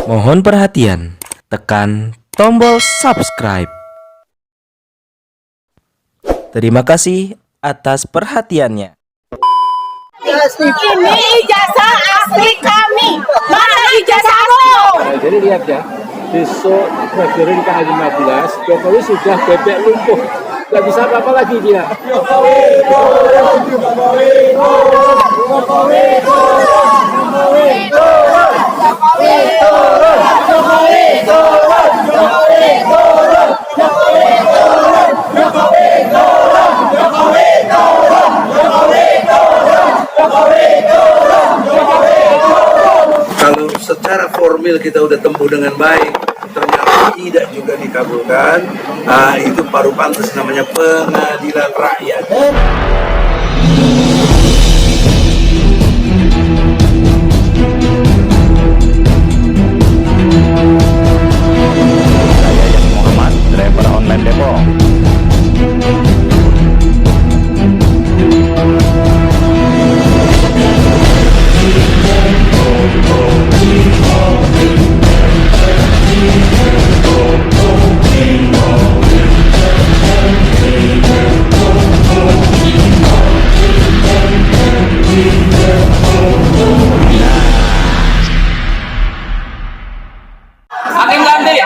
Mohon perhatian, tekan tombol subscribe. Terima kasih atas perhatiannya. Ini ijazah asli kami. Mana ijazahmu? Nah, jadi lihat ya, besok Februari ke-15 Jokowi sudah bebek lumpuh, nggak bisa apa-apa lagi dia. Jokowi turun, Jokowi turun, Jokowi turun, Jokowi turun, Jokowi turun, Jokowi turun, Jokowi turun, Jokowi turun, Jokowi turun, Jokowi turun, Jokowi turun, Jokowi turun, Jokowi turun. Kalau secara formil kita udah tempuh dengan baik, ternyata tidak juga dikabulkan, itu baru pantas namanya pengadilan rakyat. Saya Yassi Muhammad, driver online Depok.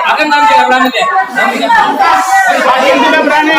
Hakim tidak berani deh. Hakim tidak berani.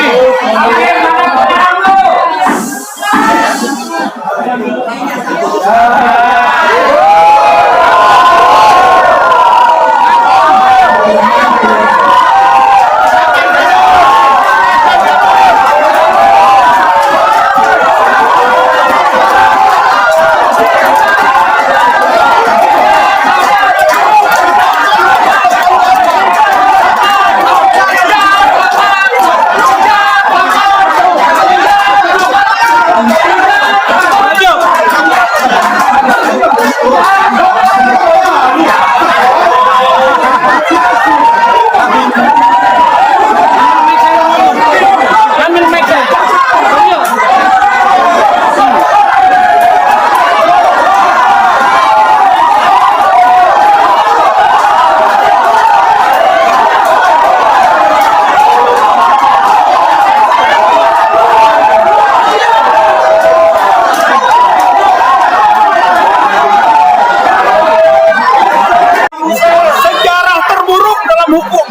Sejarah terburuk dalam hukum.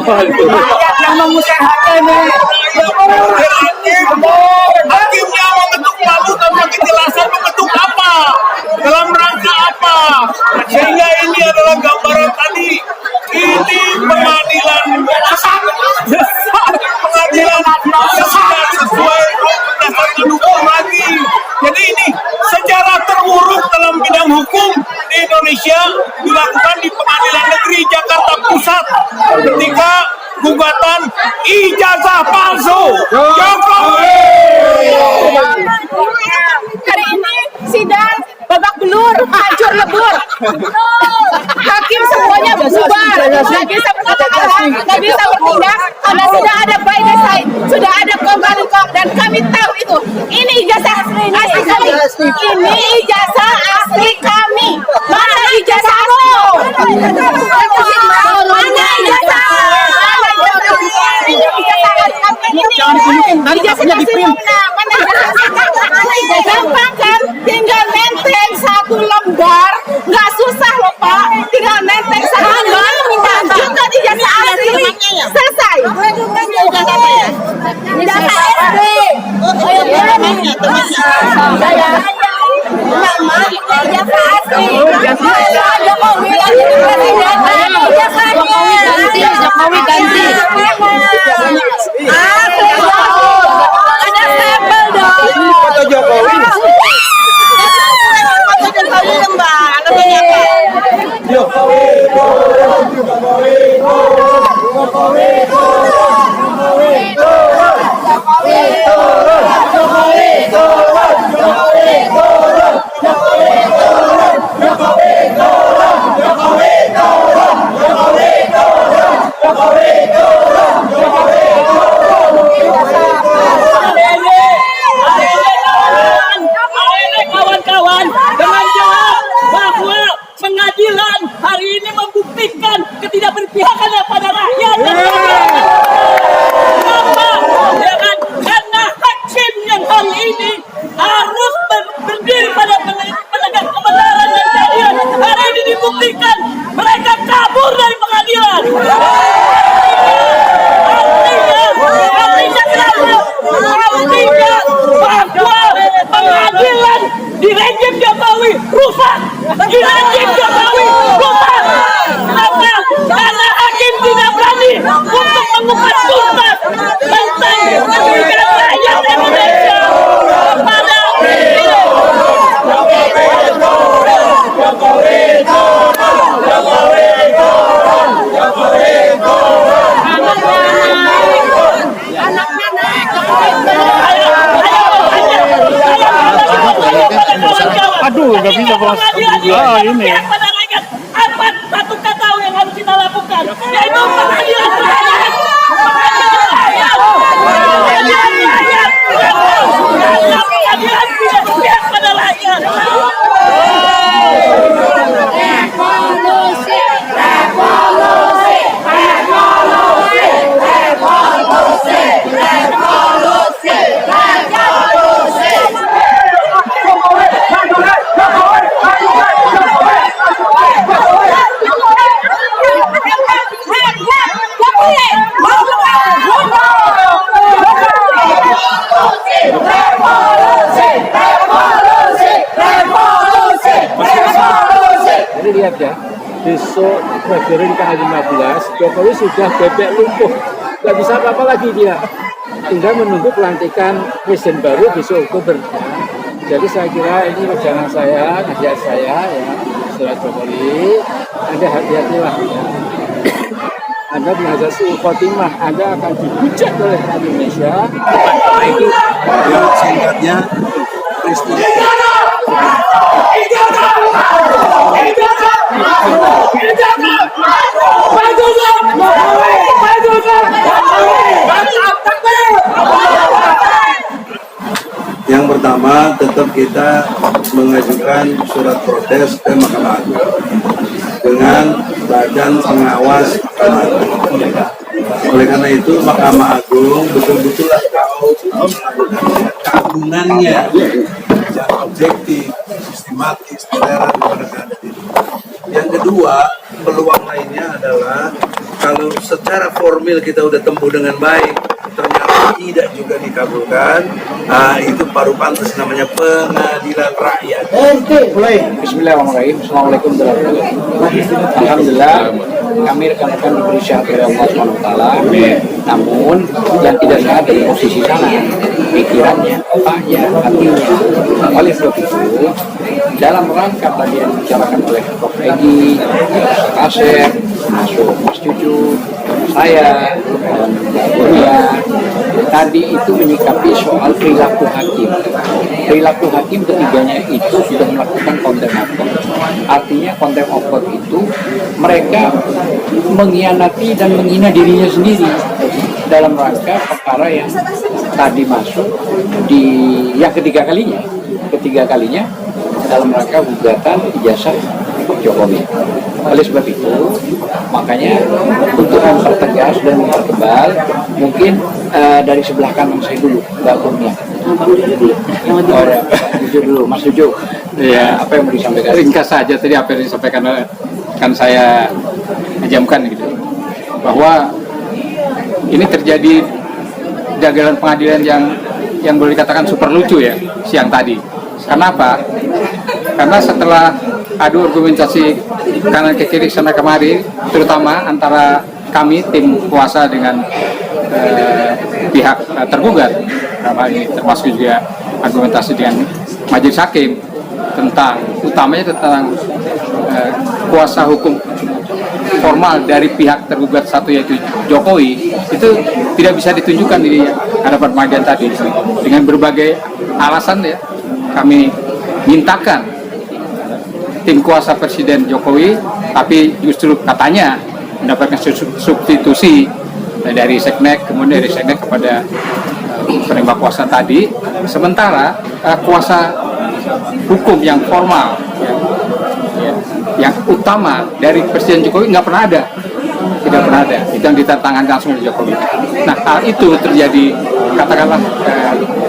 Rakyat yang mengusir hakim ini. Hakimnya mengetuk palu tanpa kejelasan mengetuk apa, dalam rangka apa, sehingga ini adalah gambaran tadi. Ini pengadilan sesat, pengadilan sesat sesuai berdasarkan hukum lagi. Jadi ini sejarah terburuk dalam bidang hukum di Indonesia dilakukan di Pengadilan Negeri Jakarta Pusat ketika gugatan ijazah palsu Jokowi. Hari ini sidang babak belur, hancur lebur. Hakim semuanya bubar, nggak bisa berkata-kata, nggak bisa bertindak karena sudah ada by the side, sudah ada kong dan kami tahu itu. Ini ijazah asli kami. Ini ijazah asli kami. Mana ijazahmu? Mana ijazah? Ijazahnya di print. Gampang kan? Tinggal nenteng satu lembar, nggak susah loh Pak. Tinggal nenteng satu lembar, lanjutkan ijazah asli. Selesai. Ijazah asli. Jokowi ganti. Ada stempel dong. Foto Jokowi. Jokowi turun, Jokowi turun, Jokowi turun, Jokowi turun, Jokowi turun, Jokowi turun, Jokowi turun, Jokowi turun, Jokowi turun, Jokowi turun, Jokowi turun, Jokowi turun, Jokowi turun. Kawan-kawan dengan jawab bahwa pengadilan hari ini membuktikan ini. Pada rakyat, apa satu kata yang harus kita lakukan? Yaitu pengadilan rakyat. Pengadilan rakyat. Pengadilan rakyat. Pengadilan tidak berpihak pada rakyat. Revolusi, revolusi, revolusi, revolusi, revolusi, revolusi. Jadi lihat ya, besok Februari tanggal 15, Jokowi sudah bebek lumpuh, nggak bisa apa-apa lagi dia. Tinggal menunggu pelantikan presiden baru besok Oktober. Jadi saya kira ini rencana saya, nasihat saya ya, Saudara Jokowi, Anda hati-hatilah ya. Anda menghadapi suul khotimah, Anda akan dihujat oleh Indonesia. Itu ya, singkatnya peristiwa. Yang pertama, tetap kita mengajukan surat protes ke Mahkamah Agung dengan Badan Pengawas Mahkamah Agung. Oleh karena itu, Mahkamah Agung betul-betullah keagungannya secara objektif, sistematis, toleran kepada negara ini. Yang kedua, peluang lainnya adalah kalau secara formil kita udah tempuh dengan baik, ternyata tidak juga dikabulkan, itu baru pantas namanya pengadilan rakyat. Bismillahirrahmanirrahim. Assalamualaikum warahmatullahi wabarakatuh. Alhamdulillah, kami rekan-rekan diberi syahadat oleh Allah SWT. Namun yang tidak sehat dari posisi sana, pikirannya, otaknya, hatinya. Oleh sebab itu, dalam rangka tadi yang dibicarakan oleh Prof. Egi, Pak Kasep, masuk Mas Cucu, saya, dan Mbak Buria, tadi itu menyikapi soal perilaku hakim. Perilaku hakim ketiganya itu sudah melakukan contempt of court. Artinya contempt of court itu mereka mengkhianati dan menghina dirinya sendiri dalam rangka perkara yang tadi masuk di yang ketiga kalinya dalam rangka gugatan ijazah Jokowi. Oleh sebab itu, makanya untuk mempertegas dan mempertebal, mungkin dari sebelah kanan saya dulu, Mbak Kurnia. Dulu, Mas Tujuh. Ya, apa yang mau disampaikan? Ringkas saja tadi apa yang disampaikan kan saya ajamkan gitu, bahwa ini terjadi jagalan pengadilan yang boleh dikatakan super lucu ya siang tadi. Karena apa? Karena setelah adu argumentasi kanan ke kiri sana kemari, terutama antara kami tim kuasa dengan pihak tergugat, ini termasuk juga argumentasi dengan majelis hakim utamanya tentang kuasa hukum formal dari pihak tergugat satu yaitu Jokowi, itu tidak bisa ditunjukkan di hadapan pengadilan tadi dengan berbagai alasan ya. Kami mintakan tim kuasa Presiden Jokowi, tapi justru katanya mendapatkan substitusi dari Seknek, kemudian dari Seknek kepada penerima kuasa tadi. Sementara kuasa hukum yang formal, yang utama dari Presiden Jokowi nggak pernah ada, tidak pernah ada. Itu yang ditantangan langsung oleh Jokowi. Nah, hal itu terjadi, katakanlah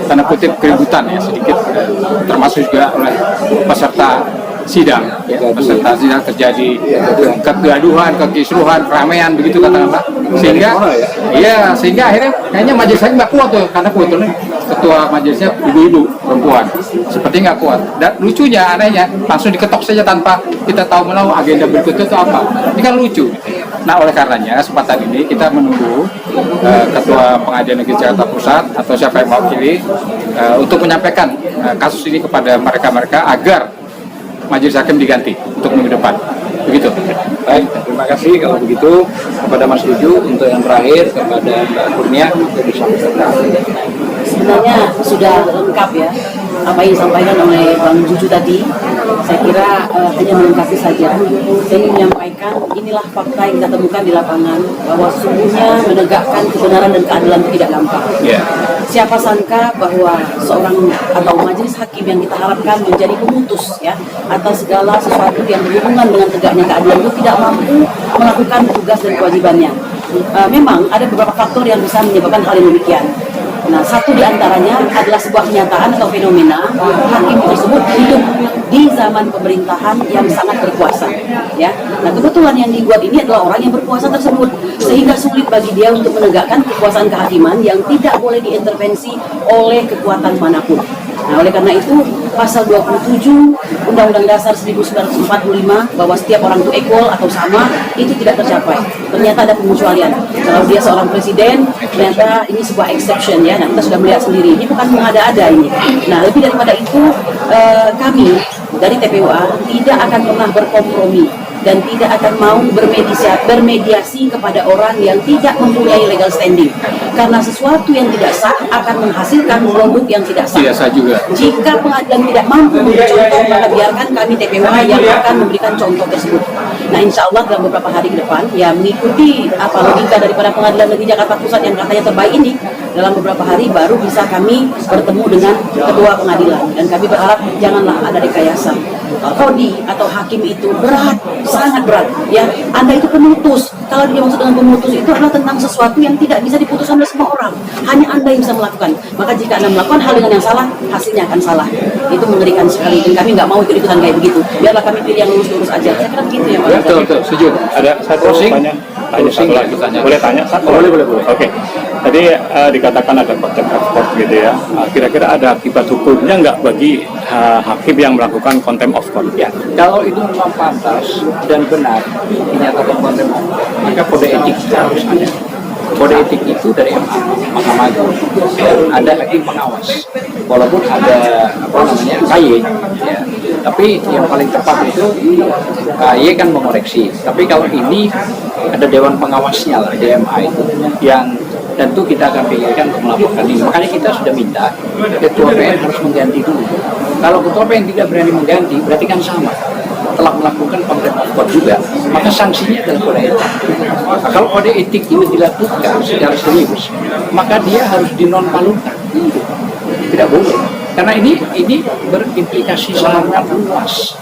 tanda kutip keributan ya sedikit, termasuk juga oleh peserta sidang, peserta sidang terjadi kegaduhan, kekisruhan, keramaian begitu katakanlah, sehingga akhirnya kayaknya majelisnya nggak kuat tuh, karena kebetulan ketua majelisnya ibu-ibu perempuan, seperti nggak kuat. Dan lucunya, anehnya, langsung diketok saja tanpa kita tahu menahu agenda berikutnya itu apa. Ini kan lucu. Nah, oleh karenanya kesempatan ini kita menunggu Ketua Pengadilan Negeri Jakarta Pusat atau siapa yang mewakili untuk menyampaikan kasus ini kepada mereka-mereka agar majelis hakim diganti untuk minggu depan. Begitu. Baik, terima kasih kalau begitu kepada Mas Tuju. Untuk yang terakhir kepada Mbak Kurnia untuk disampaikan. Sebenarnya sudah lengkap ya apa yang disampaikan oleh Bang Juju tadi. Saya kira hanya melengkapi saja. Saya ingin menyampaikan inilah fakta yang kita temukan di lapangan bahwa sesungguhnya menegakkan kebenaran dan keadilan itu tidak gampang. Siapa sangka bahwa seorang atau majelis hakim yang kita harapkan menjadi pemutus ya atas segala sesuatu yang berhubungan dengan tegaknya keadilan itu tidak mampu melakukan tugas dan kewajibannya. Memang ada beberapa faktor yang bisa menyebabkan hal yang demikian. Nah, satu di antaranya adalah sebuah kenyataan atau fenomena hakim tersebut hidup di zaman pemerintahan yang sangat berkuasa. Ya, nah kebetulan yang dibuat ini adalah orang yang berkuasa tersebut, sehingga sulit bagi dia untuk menegakkan kekuasaan kehakiman yang tidak boleh diintervensi oleh kekuatan manapun. Nah, oleh karena itu pasal 27 Undang-Undang Dasar 1945 bahwa setiap orang itu equal atau sama itu tidak tercapai. Ternyata ada pengecualian. Kalau dia seorang presiden, ternyata ini sebuah exception ya. Nah, kita sudah melihat sendiri. Ini bukan mengada-ada ini. Nah, lebih daripada itu kami dari TPUA tidak akan pernah berkompromi dan tidak akan mau bermediasi kepada orang yang tidak mempunyai legal standing. Karena sesuatu yang tidak sah akan menghasilkan produk yang tidak sah. Tidak sah juga. Jika pengadilan tidak mampu memberi contoh, maka biarkan kami TPUA yang akan memberikan contoh tersebut. Nah, insya Allah dalam beberapa hari ke depan, ya mengikuti apa logika daripada Pengadilan Negeri Jakarta Pusat yang katanya terbaik ini, dalam beberapa hari baru bisa kami bertemu dengan ketua pengadilan. Dan kami berharap janganlah ada rekayasa. Kodi atau hakim itu berat, sangat berat. Ya, Anda itu pemutus. Kalau dia maksud dengan pemutus itu adalah tentang sesuatu yang tidak bisa diputuskan oleh semua orang. Hanya Anda yang bisa melakukan. Maka jika Anda melakukan hal dengan yang salah, hasilnya akan salah. Itu mengerikan sekali. Dan kami nggak mau ikut-ikutan kayak begitu. Biarlah kami pilih yang lurus-lurus aja. Saya kira begitu ya, Pak. Betul, setuju. Ada satu tanya satu lagi. Boleh tanya satu? Boleh. Oke. Tadi dikatakan ada contempt of court gitu ya. Kira-kira ada akibat hukumnya nggak bagi hakim yang melakukan contempt of court? Ya, kalau itu memang pantas dan benar dinyatakan contempt of court, maka kode etik harus ada. Kode etik itu dari MA, Mahkamah Agung. Ada hakim pengawas, walaupun ada KY, ya. Tapi yang paling tepat itu KY kan mengoreksi. Tapi kalau ini ada dewan pengawasnya lah, DMA itu yang tentu kita akan pikirkan untuk melaporkan ini. Makanya kita sudah minta ketua PN harus mengganti dulu. Kalau ketua PN tidak berani mengganti, berarti kan sama, telah melakukan contempt of court juga, maka sanksinya adalah kode etik. Nah, kalau kode etik ini dilakukan secara serius, maka dia harus dinonpalukan. Tidak boleh, karena ini berimplikasi sangat luas.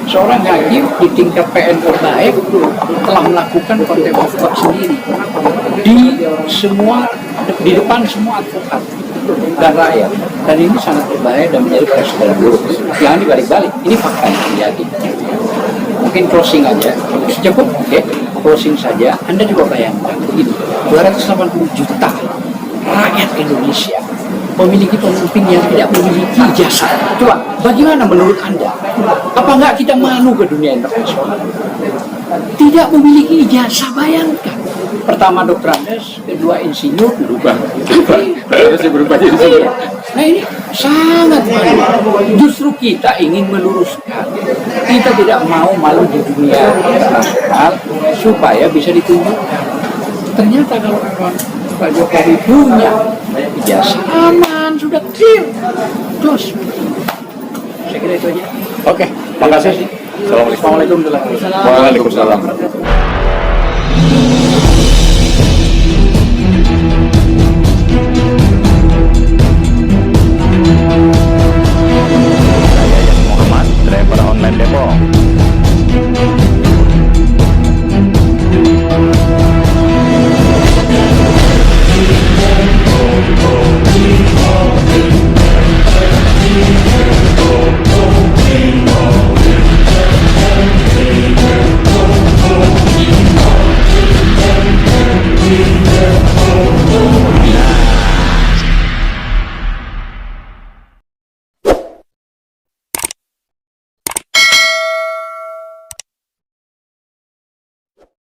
Seorang hakim di tingkat PN terbaik telah melakukan contempt of court sendiri di depan semua advokat dan rakyat, dan ini sangat berbahaya dan menjadi presiden buruk. Jangan dibalik-balik, ini fakta yang terjadi. Mungkin closing aja, cukup, oke? Closing saja. Anda juga bayangkan, 280 juta rakyat Indonesia memiliki pemimpin yang tidak memiliki ijazah. Coba, bagaimana menurut Anda? Apa enggak kita malu ke dunia internasional? Tidak memiliki ijazah, bayangkan. Pertama dokter Andes, kedua insinyur, berubah. Iya. Nah ini sangat malu. Justru kita ingin meluruskan. Kita tidak mau malu di dunia internasional supaya bisa ditunjukkan. Ternyata kalau Pak Jokowi punya ijazah, aman, sudah clear, close. Saya kira itu aja. Oke, makasih. Assalamualaikum warahmatullahi wabarakatuh. Waalaikumsalam.